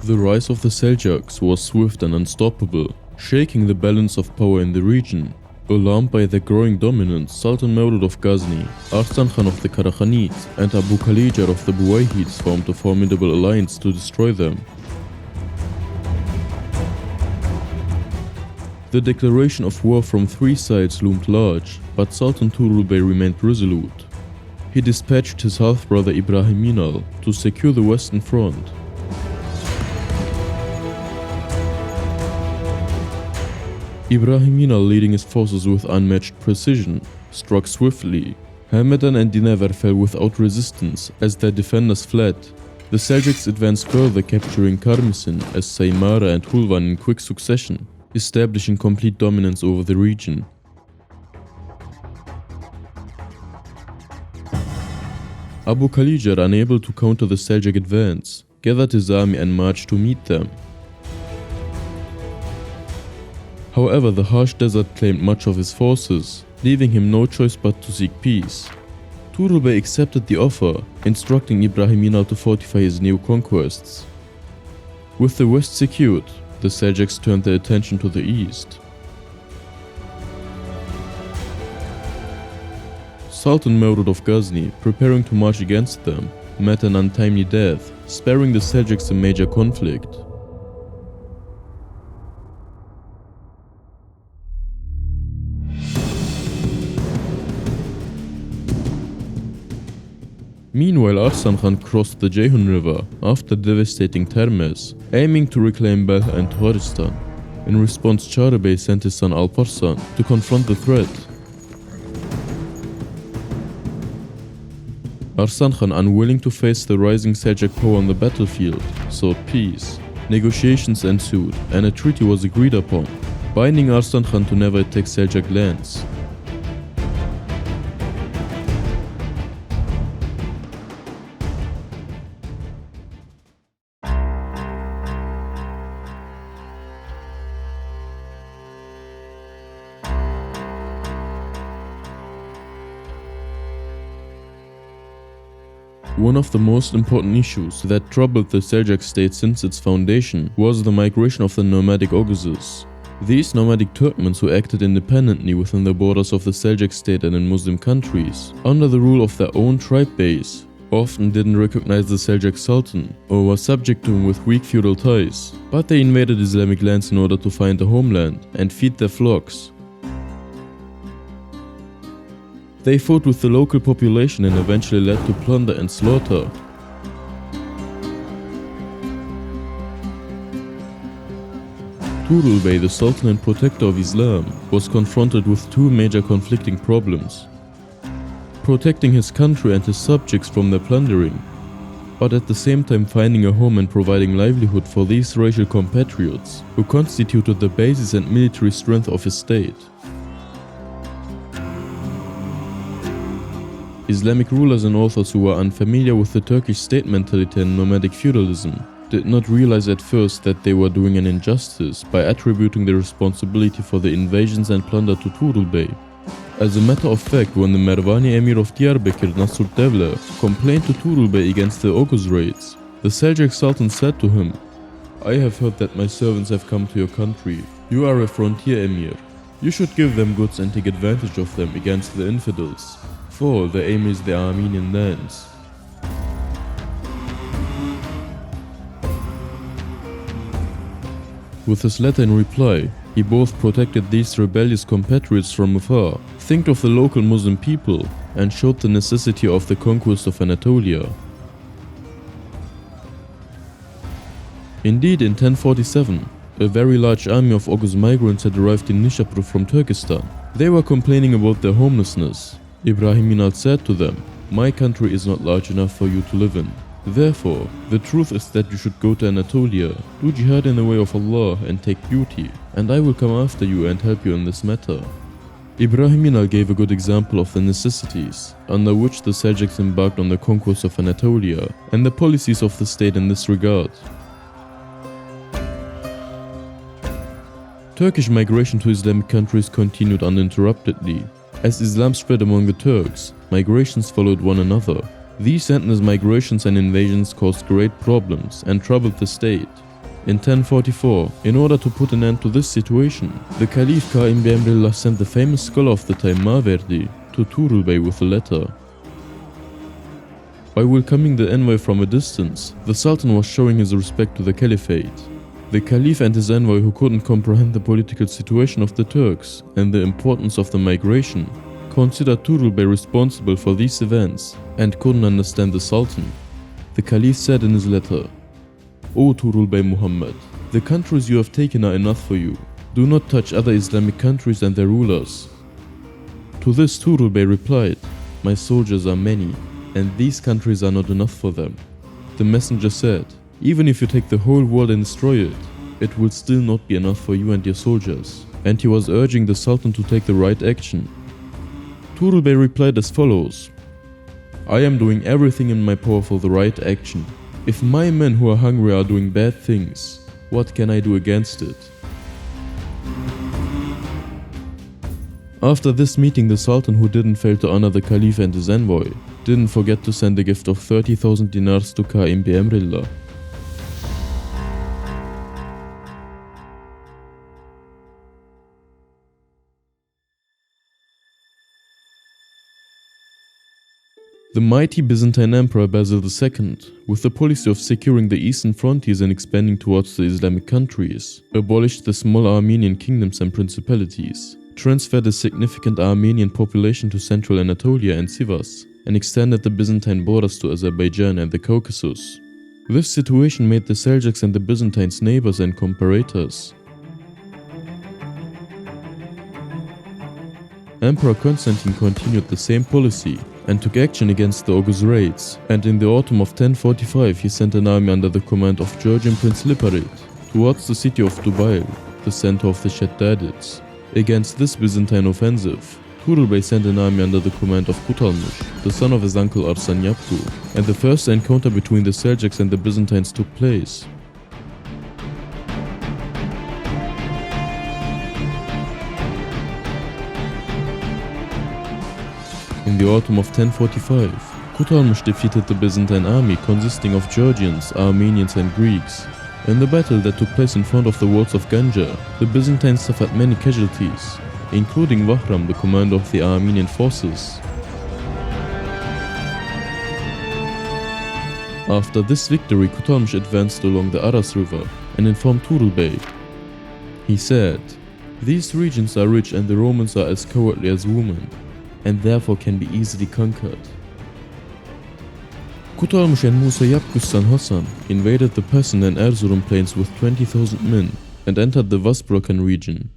The rise of the Seljuks was swift and unstoppable, shaking the balance of power in the region. Alarmed by their growing dominance, Sultan Mawlud of Ghazni, Arslan Khan of the Karakhanids, and Abu Kalijar of the Buwayhids formed a formidable alliance to destroy them. The declaration of war from three sides loomed large, but Sultan Tughrul Bey remained resolute. He dispatched his half-brother Ibrahim Minal to secure the western front. Ibrahim Minal, leading his forces with unmatched precision, struck swiftly. Hamadan and Dinavar fell without resistance as their defenders fled. The Seljuks advanced further, capturing Karmisin as Saimara and Hulvan in quick succession, establishing complete dominance over the region. Abu Kalijar, unable to counter the Seljuk advance, gathered his army and marched to meet them. However, the harsh desert claimed much of his forces, leaving him no choice but to seek peace. Tughrul Bey accepted the offer, instructing Ibrahim Minal to fortify his new conquests. With the west secured, the Seljuks turned their attention to the east. Sultan Mawlud of Ghazni, preparing to march against them, met an untimely death, sparing the Seljuks a major conflict. Meanwhile, Arslan Khan crossed the Ceyhun River after devastating Termez, aiming to reclaim Balkh and Taghistan. In response, Çağrı Bey sent his son Alparslan to confront the threat. Arslan Khan, unwilling to face the rising Seljuk power on the battlefield, sought peace. Negotiations ensued, and a treaty was agreed upon, binding Arslan Khan to never attack Seljuk lands. One of the most important issues that troubled the Seljuk state since its foundation was the migration of the nomadic Oguzes. These nomadic Turkmens, who acted independently within the borders of the Seljuk state and in Muslim countries, under the rule of their own tribe base, often didn't recognize the Seljuk Sultan or were subject to him with weak feudal ties, but they invaded Islamic lands in order to find a homeland and feed their flocks. They fought with the local population and eventually led to plunder and slaughter. Tughrul Bey, the Sultan and protector of Islam, was confronted with two major conflicting problems: protecting his country and his subjects from their plundering, but at the same time finding a home and providing livelihood for these racial compatriots who constituted the basis and military strength of his state. Islamic rulers and authors who were unfamiliar with the Turkish state mentality and nomadic feudalism did not realize at first that they were doing an injustice by attributing the responsibility for the invasions and plunder to Tughrul Bey. As a matter of fact, when the Merwani Emir of Diyarbakir, Nasr Devle, complained to Tughrul Bey against the Oghuz raids, the Seljuk Sultan said to him, "I have heard that my servants have come to your country. You are a frontier Emir. You should give them goods and take advantage of them against the infidels. For the aim is the Armenian lands." With his letter in reply, he both protected these rebellious compatriots from afar, think of the local Muslim people, and showed the necessity of the conquest of Anatolia. Indeed, in 1047, a very large army of Oghuz migrants had arrived in Nishapur from Turkestan. They were complaining about their homelessness. Ibrahim Minal said to them, "My country is not large enough for you to live in. Therefore, the truth is that you should go to Anatolia, do jihad in the way of Allah and take beauty, and I will come after you and help you in this matter." Ibrahim Minal gave a good example of the necessities under which the Seljuks embarked on the conquest of Anatolia and the policies of the state in this regard. Turkish migration to Islamic countries continued uninterruptedly. As Islam spread among the Turks, migrations followed one another. These endless migrations and invasions caused great problems and troubled the state. In 1044, in order to put an end to this situation, the Caliph Qaim bi Amrillah sent the famous scholar of the time Maverdi to Tughrul Bey with a letter. By welcoming the envoy from a distance, the Sultan was showing his respect to the Caliphate. The Caliph and his envoy, who couldn't comprehend the political situation of the Turks and the importance of the migration, considered Tughrul Bey responsible for these events and couldn't understand the Sultan. The Caliph said in his letter, "O Tughrul Bey Muhammad, the countries you have taken are enough for you. Do not touch other Islamic countries and their rulers." To this Tughrul Bey replied, "My soldiers are many, and these countries are not enough for them." The messenger said, "Even if you take the whole world and destroy it, it will still not be enough for you and your soldiers." And he was urging the Sultan to take the right action. Tughrul Bey replied as follows, "I am doing everything in my power for the right action. If my men who are hungry are doing bad things, what can I do against it?" After this meeting, the Sultan, who didn't fail to honor the Caliph and his envoy, didn't forget to send a gift of 30,000 dinars to Qaim bi Amrillah. The mighty Byzantine Emperor Basil II, with the policy of securing the eastern frontiers and expanding towards the Islamic countries, abolished the small Armenian kingdoms and principalities, transferred a significant Armenian population to central Anatolia and Sivas, and extended the Byzantine borders to Azerbaijan and the Caucasus. This situation made the Seljuks and the Byzantines neighbors and comparators. Emperor Constantine continued the same policy and took action against the Oghuz raids, and in the autumn of 1045 he sent an army under the command of Georgian Prince Liparit towards the city of Dubail, the center of the Shaddadids. Against this Byzantine offensive, Tughrul Bey sent an army under the command of Kutalmush, the son of his uncle Arslan Yapgu, and the first encounter between the Seljuks and the Byzantines took place. In the autumn of 1045, Kutalmush defeated the Byzantine army consisting of Georgians, Armenians and Greeks. In the battle that took place in front of the walls of Ganja, the Byzantines suffered many casualties, including Bahram, the commander of the Armenian forces. After this victory, Kutalmush advanced along the Aras river and informed Tughrul Bey. He said, "These regions are rich and the Romans are as cowardly as women, and therefore can be easily conquered." Kutalmush and Musa Yapgu's son Hassan invaded the Pasan and Erzurum plains with 20,000 men and entered the Vasbrokan region.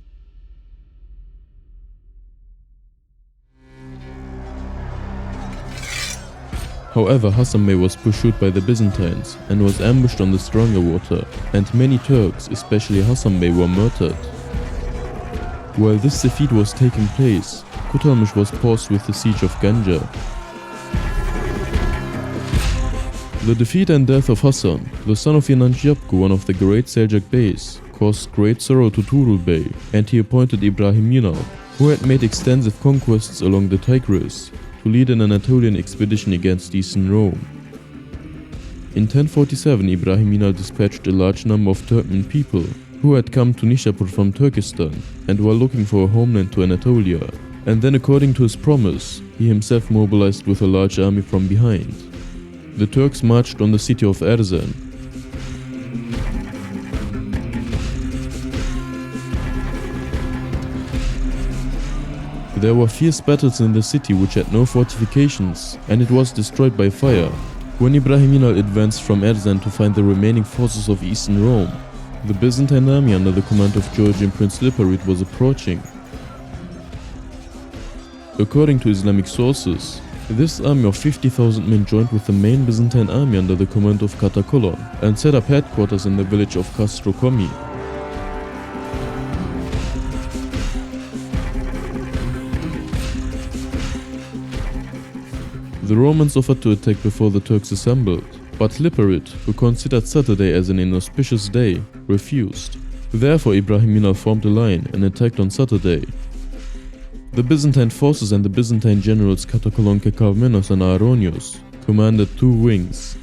However, Hassan Bey was pursued by the Byzantines and was ambushed on the stronger water, and many Turks, especially Hassan Bey, were murdered. While this defeat was taking place, Kutalmush was paused with the siege of Ganja. The defeat and death of Hassan, the son of Inanç Yapgu, one of the great Seljuk Beys, caused great sorrow to Tughrul Bey, and he appointed Ibrahim Yunal, who had made extensive conquests along the Tigris, to lead an Anatolian expedition against eastern Rome. In 1047, Ibrahim Yunal dispatched a large number of Turkmen people who had come to Nishapur from Turkestan and were looking for a homeland to Anatolia, and then, according to his promise, he himself mobilized with a large army from behind. The Turks marched on the city of Erzan. There were fierce battles in the city which had no fortifications, and it was destroyed by fire. When Ibrahim Yunal advanced from Erzan to find the remaining forces of eastern Rome, the Byzantine army under the command of Georgian Prince Liparit was approaching. According to Islamic sources, this army of 50,000 men joined with the main Byzantine army under the command of Katakolon and set up headquarters in the village of Kastrokomi. The Romans offered to attack before the Turks assembled, but Liparit, who considered Saturday as an inauspicious day, refused. Therefore Ibrahim Yunal formed a line and attacked on Saturday. The Byzantine forces and the Byzantine generals Katakolon Kekavmenos and Aaronios commanded two wings.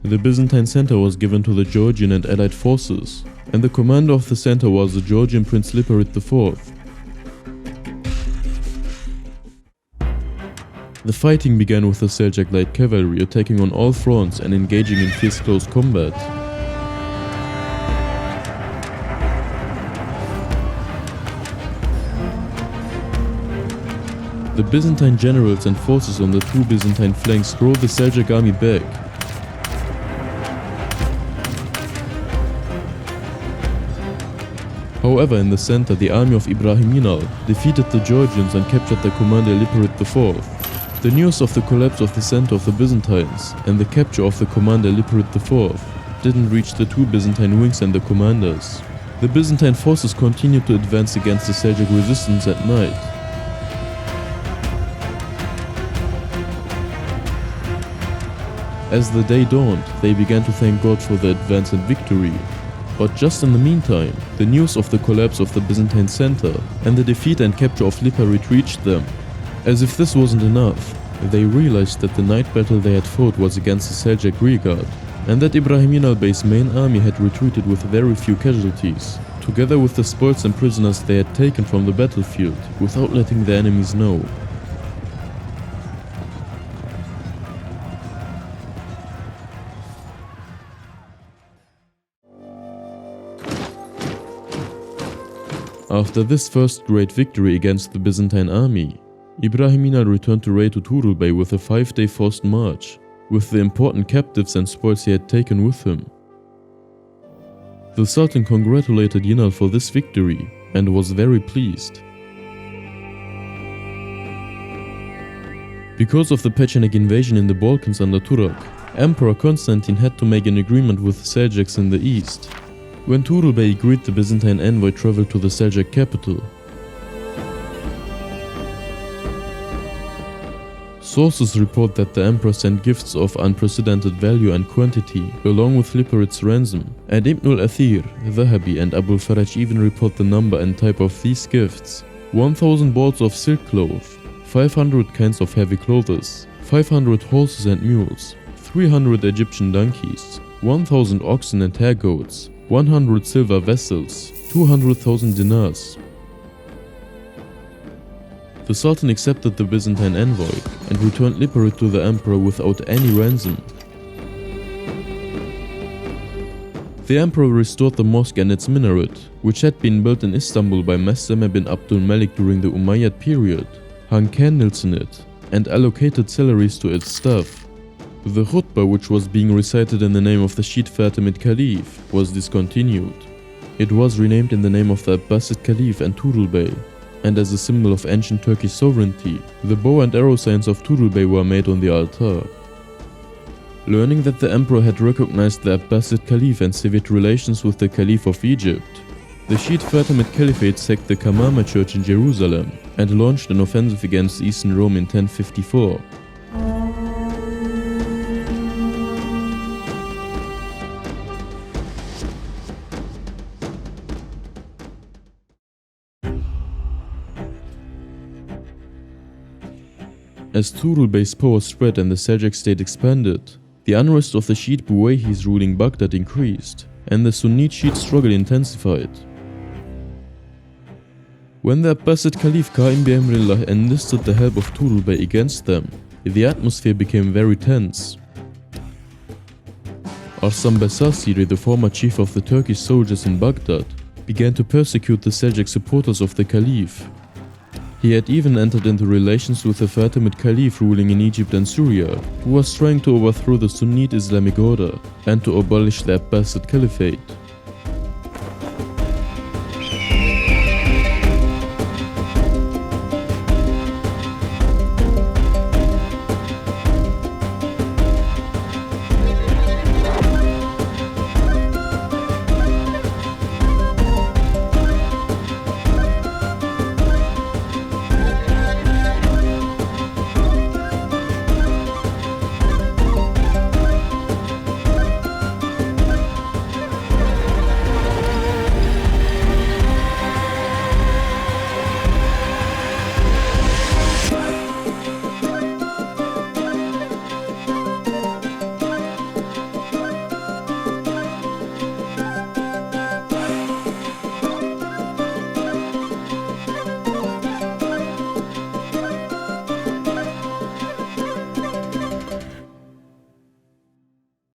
The Byzantine center was given to the Georgian and allied forces, and the commander of the center was the Georgian Prince Liparit IV. The fighting began with the Seljuk light cavalry attacking on all fronts and engaging in fierce close combat. The Byzantine generals and forces on the two Byzantine flanks drove the Seljuk army back. However, in the center, the army of Ibrahiminal defeated the Georgians and captured their commander Liparit IV. The news of the collapse of the center of the Byzantines and the capture of the commander Liparit IV didn't reach the two Byzantine wings and the commanders. The Byzantine forces continued to advance against the Seljuk resistance at night. As the day dawned, they began to thank God for the advance and victory. But just in the meantime, the news of the collapse of the Byzantine center and the defeat and capture of Liparit reached them. As if this wasn't enough, they realized that the night battle they had fought was against the Seljuk rearguard, and that Ibrahiminal Bey's main army had retreated with very few casualties, together with the spoils and prisoners they had taken from the battlefield, without letting their enemies know. After this first great victory against the Byzantine army, Ibrahiminal returned to raid to Tughrul Bey with a 5-day forced march, with the important captives and spoils he had taken with him. The Sultan congratulated Yinal for this victory and was very pleased. Because of the Pechenek invasion in the Balkans under Turk, Emperor Constantine had to make an agreement with the Seljuks in the east. When Tughrul Bey agreed, the Byzantine envoy traveled to the Seljuk capital. Sources report that the emperor sent gifts of unprecedented value and quantity, along with Liparit's ransom, and Ibn al-Athir, Dhahabi and Abul Faraj even report the number and type of these gifts: 1,000 balls of silk cloth, 500 kinds of heavy clothes, 500 horses and mules, 300 Egyptian donkeys, 1,000 oxen and hair goats, 100 silver vessels, 200,000 dinars. The Sultan accepted the Byzantine envoy and returned Liparit to the emperor without any ransom. The emperor restored the mosque and its minaret, which had been built in Istanbul by Maslama bin Abdul Malik during the Umayyad period, hung candles in it, and allocated salaries to its staff. The khutbah, which was being recited in the name of the Shiite Fatimid Caliph, was discontinued. It was renamed in the name of the Abbasid Caliph and Tughrul Bey, and as a symbol of ancient Turkish sovereignty, the bow and arrow signs of Tughrul Bey were made on the altar. Learning that the emperor had recognized the Abbasid Caliph and severed relations with the Caliph of Egypt, the Shiite Fatimid Caliphate sacked the Kamama church in Jerusalem and launched an offensive against Eastern Rome in 1054. As Tughrul Bey's power spread and the Seljuk state expanded, the unrest of the Shiite Buwayhis ruling Baghdad increased, and the Sunnite-Shiite struggle intensified. When the Abbasid Caliph Qa'im bi-Amrillah enlisted the help of Tughrul Bey against them, the atmosphere became very tense. Arslan Basasiri, the former chief of the Turkish soldiers in Baghdad, began to persecute the Seljuk supporters of the Caliph. He had even entered into relations with the Fatimid Caliph ruling in Egypt and Syria, who was trying to overthrow the Sunnite Islamic order and to abolish the Abbasid Caliphate.